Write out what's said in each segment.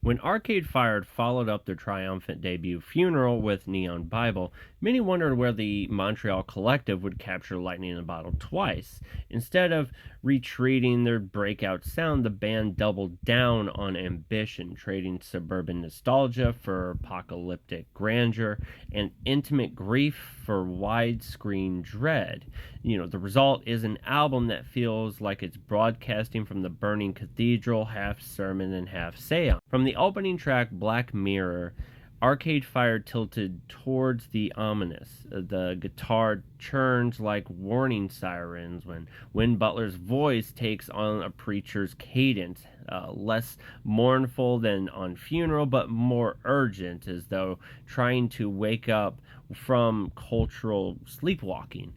When Arcade Fire followed up their triumphant debut Funeral with Neon Bible, many wondered where the Montreal collective would capture lightning in a bottle twice. Instead of retreating their breakout sound, the band doubled down on ambition, trading suburban nostalgia for apocalyptic grandeur and intimate grief for widescreen dread. The result is an album that feels like it's broadcasting from the burning cathedral, half sermon and half seance. From the opening track, Black Mirror, Arcade Fire tilted towards the ominous. The guitar churns like warning sirens when Win Butler's voice takes on a preacher's cadence, less mournful than on Funeral, but more urgent, as though trying to wake up from cultural sleepwalking.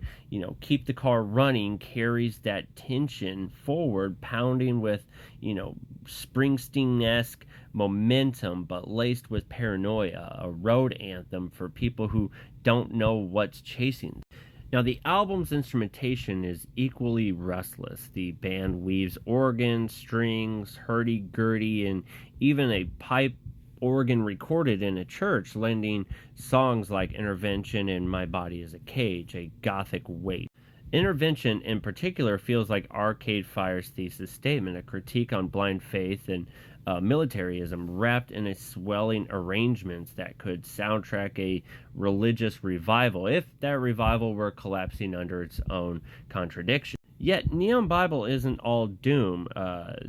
Keep the Car Running carries that tension forward, pounding with, Springsteen-esque momentum, but laced with paranoia, a road anthem for people who don't know what's chasing. Now, the album's instrumentation is equally restless. The band weaves organ, strings, hurdy-gurdy, and even a pipe organ recorded in a church, lending songs like Intervention and My Body is a Cage a gothic weight. Intervention, in particular, feels like Arcade Fire's thesis statement, a critique on blind faith and militarism wrapped in a swelling arrangements that could soundtrack a religious revival if that revival were collapsing under its own contradiction. Yet Neon Bible isn't all doom.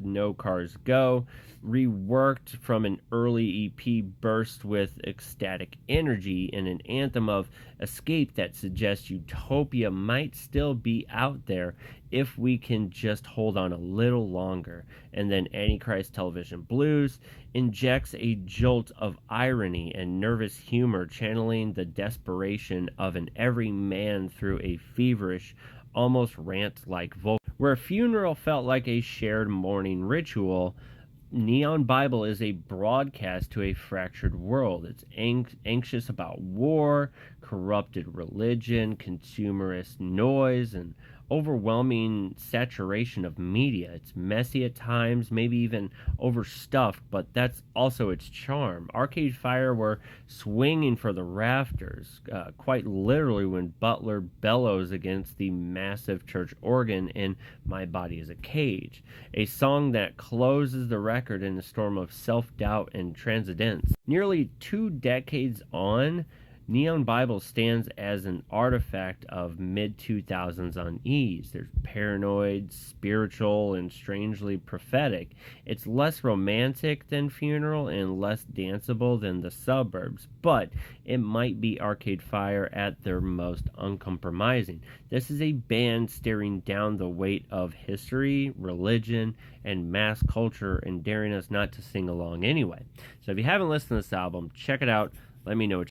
No Cars Go, reworked from an early EP, burst with ecstatic energy and an anthem of escape that suggests utopia might still be out there if we can just hold on a little longer. And then Antichrist Television Blues injects a jolt of irony and nervous humor, channeling the desperation of an everyman through a feverish, almost rant-like vocal. Where Funeral felt like a shared mourning ritual, Neon Bible is a broadcast to a fractured world. It's anxious about war, corrupted religion, consumerist noise, and overwhelming saturation of media. It's messy at times, maybe even overstuffed, but that's also its charm. Arcade Fire were swinging for the rafters, quite literally, when Butler bellows against the massive church organ in My Body is a Cage, a song that closes the record in a storm of self-doubt and transcendence. Nearly 2 decades on, Neon Bible stands as an artifact of mid-2000s unease. There's paranoid, spiritual, and strangely prophetic. It's less romantic than Funeral and less danceable than The Suburbs, but it might be Arcade Fire at their most uncompromising. This is a band staring down the weight of history, religion, and mass culture and daring us not to sing along anyway. So if you haven't listened to this album, check it out. Let me know what you